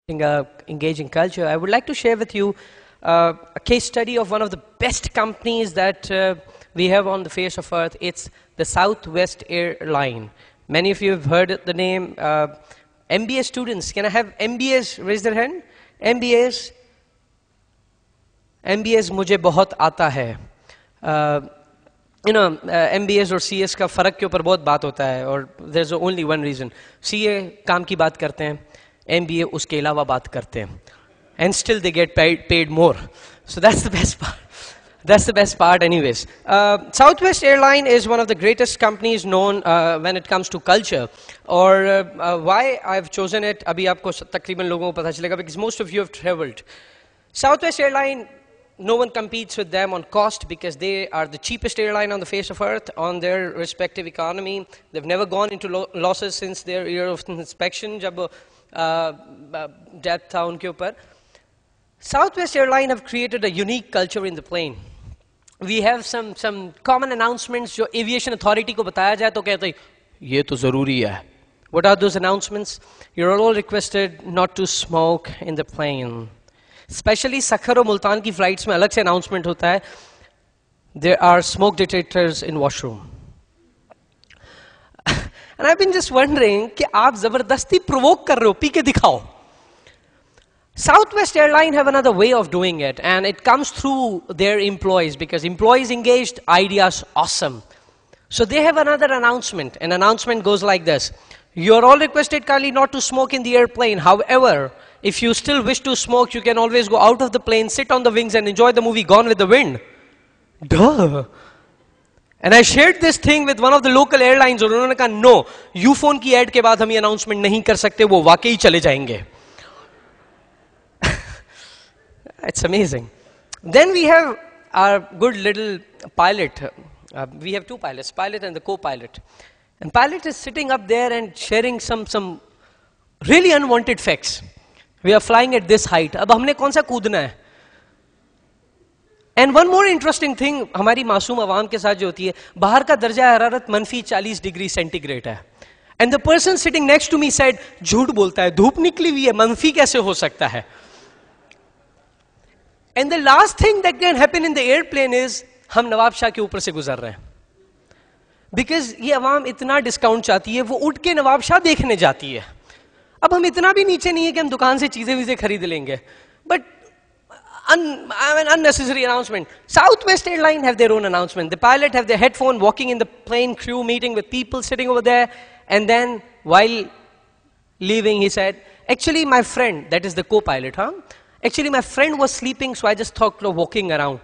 engaging culture, I would like to share with you a case study of one of the best companies that we have on the face of earth. It's the Southwest Airline. Many of you have heard the name. MBA students, can I have MBAs raise their hand? MBAs? MBAs मुझे बहुत आता है. MBAs और CS का फ़र्क के ऊपर बहुत बात होता है और there's only one reason. CA काम की बात करते हैं, MBA उसके अलावा बात करते हैं, and still they get paid more. So that's the best part. That's the best part anyways. Southwest Airline is one of the greatest companies known when it comes to culture. Or why I've chosen it, अभी आपको तकरीबन लोगों को पता चलेगा, because most of you have traveled. Southwest Airline, no one competes with them on cost because they are the cheapest airline on the face of earth on their respective economy. They've never gone into losses since their year of inspection, जब death था उनके ऊपर. Southwest Airline have created a unique culture in the plane. We have some common announcements जो aviation authority को बताया जाए तो कहते हैं ये तो ज़रूरी है. What are those announcements? You're all requested not to smoke in the plane. Especially Sukkur और मुल्तान की flights में अलग से announcement होता है. There are smoke detectors in washroom. And I've been just wondering कि आप ज़बरदस्ती provoke कर रहे हो, पी के दिखाओ. Southwest Airline have another way of doing it, and it comes through their employees, because employees engaged, ideas awesome. So they have another announcement. An announcement goes like this. You're all requested kindly not to smoke in the airplane. However, if you still wish to smoke, you can always go out of the plane, sit on the wings and enjoy the movie Gone with the Wind. Duh. And I shared this thing with one of the local airlines और उन्होंने कहा no, U-phone की ad के बाद हम ये announcement नहीं कर सकते, वो वाकई चले जाएंगे. It's amazing. Then we have our good little pilot. We have two pilots, pilot and the co-pilot. And pilot is sitting up there and sharing some really unwanted facts. We are flying at this height. अब हमने कौन सा कूदना है? And one more interesting thing हमारी मासूम आवाम के साथ जो होती है, बाहर का दर्जा हरारत -40 डिग्री सेंटीग्रेड है. And the person sitting next to me said, झूठ बोलता है, धूप निकली हुई है, मनफी कैसे हो सकता है? And the last thing that can happen in the airplane is हम नवाब शाह के ऊपर से गुजर रहे हैं. Because ये आवाम इतना डिस्काउंट चाहती है, वो उठ के नवाब शाह देखने जाती है. अब हम इतना भी नीचे नहीं है कि हम दुकान से चीजें खरीद लेंगे. But unnecessary announcement. Southwest Airline have their own announcement. The pilot have their headphone, walking in the plane crew meeting with people sitting over there, and then while leaving, he said, "Actually, my friend, that is the co-pilot, huh? Actually, my friend was sleeping, so I just thought of walking around."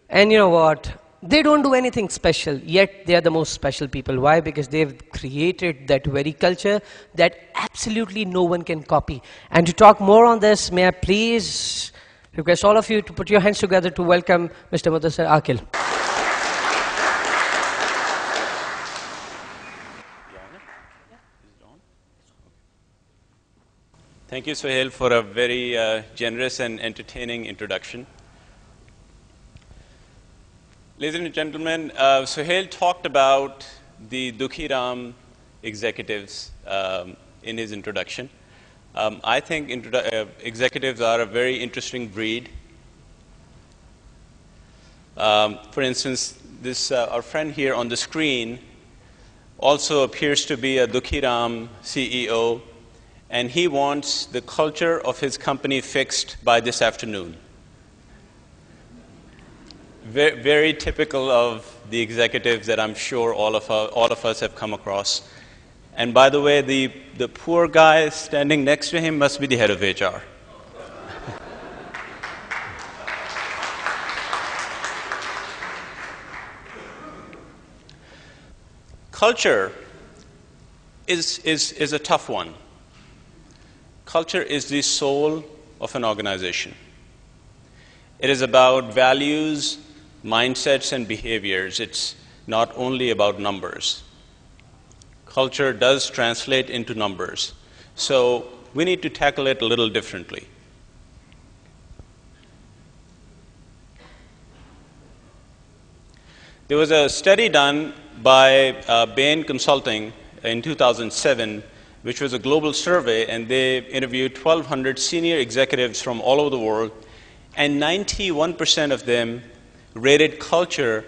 And you know what? They don't do anything special, yet they are the most special people. Why? Because they've created that very culture that absolutely no one can copy. And to talk more on this, may I please request all of you to put your hands together to welcome Mr. Mudassar Aqil. Thank you, Suhail, for a very generous and entertaining introduction. Ladies and gentlemen, Suhail talked about the Dukhi Ram executives in his introduction. I think executives are a very interesting breed. For instance, this our friend here on the screen also appears to be a Dukhi Ram CEO, and he wants the culture of his company fixed by this afternoon. Very typical of the executives that I'm sure all of us have come across. And by the way, the poor guy standing next to him must be the head of HR. Culture is a tough one. Culture is the soul of an organization. It is about values, mindsets, and behaviors. It's not only about numbers. Culture does translate into numbers. So we need to tackle it a little differently. There was a study done by Bain Consulting in 2007, which was a global survey, and they interviewed 1,200 senior executives from all over the world, and 91% of them rated culture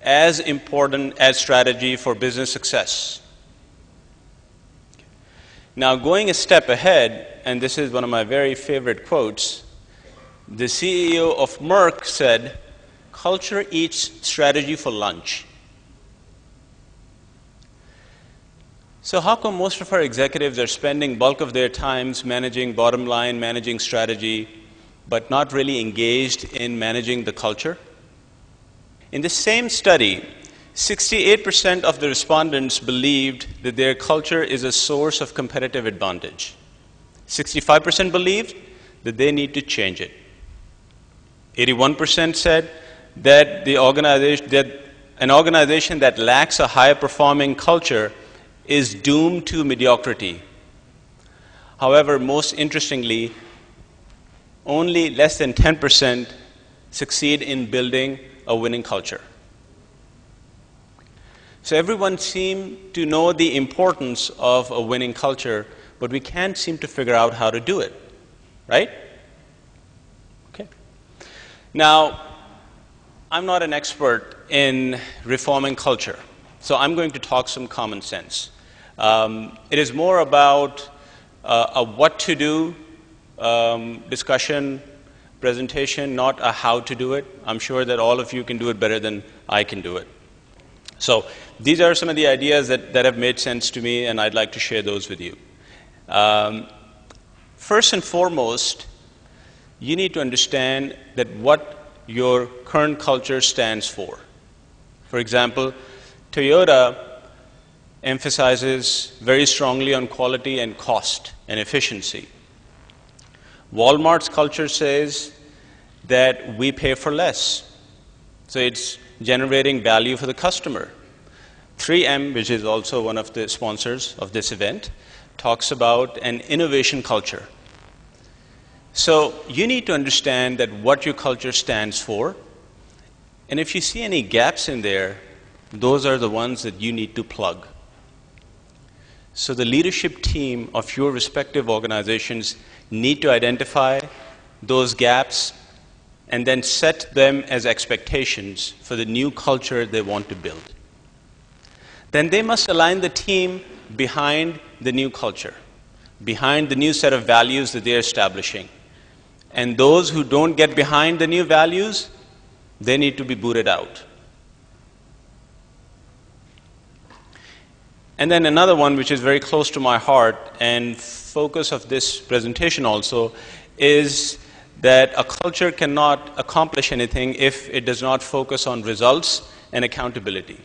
as important as strategy for business success. Now, going a step ahead, and this is one of my very favorite quotes, the CEO of Merck said, "Culture eats strategy for lunch." So how come most of our executives are spending bulk of their times managing bottom line, managing strategy, but not really engaged in managing the culture? In the same study, 68% of the respondents believed that their culture is a source of competitive advantage. 65% believed that they need to change it. 81% said that an organization that lacks a high-performing culture is doomed to mediocrity. However, most interestingly, only less than 10% succeed in building a winning culture. So everyone seems to know the importance of a winning culture, but we can't seem to figure out how to do it, right? Okay. Now, I'm not an expert in reforming culture, so I'm going to talk some common sense. It is more about a what to do discussion, presentation, not a how to do it. I'm sure that all of you can do it better than I can do it. So these are some of the ideas that have made sense to me, and I'd like to share those with you. First and foremost, you need to understand that what your current culture stands for. For example, Toyota emphasizes very strongly on quality and cost and efficiency. Walmart's culture says that we pay for less. So it's generating value for the customer. 3M, which is also one of the sponsors of this event, talks about an innovation culture. So you need to understand that what your culture stands for, and if you see any gaps in there, those are the ones that you need to plug. So the leadership team of your respective organizations need to identify those gaps and then set them as expectations for the new culture they want to build. Then they must align the team behind the new culture, behind the new set of values that they're establishing. And those who don't get behind the new values, they need to be booted out. And then another one which is very close to my heart and focus of this presentation also is that a culture cannot accomplish anything if it does not focus on results and accountability.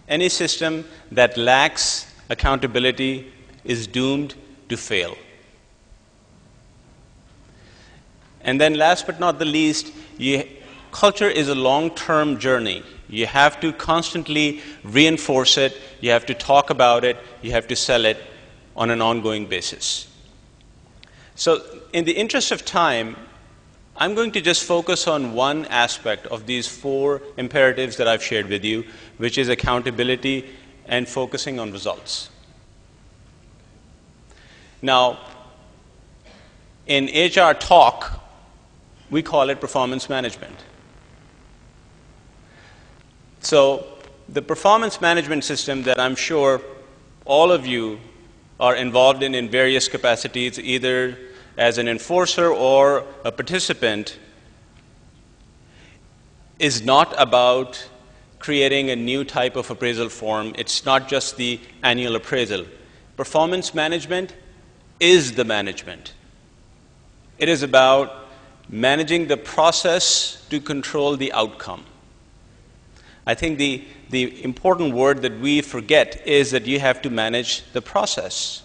Any system that lacks accountability is doomed to fail. And then last but not the least, culture is a long-term journey. You have to constantly reinforce it, you have to talk about it, you have to sell it on an ongoing basis. So in the interest of time, I'm going to just focus on one aspect of these 4 imperatives that I've shared with you, which is accountability and focusing on results. Now, in HR talk, we call it performance management. So the performance management system that I'm sure all of you are involved in various capacities, either as an enforcer or a participant, is not about creating a new type of appraisal form. It's not just the annual appraisal. Performance management is the management. It is about managing the process to control the outcome. I think the important word that we forget is that you have to manage the process.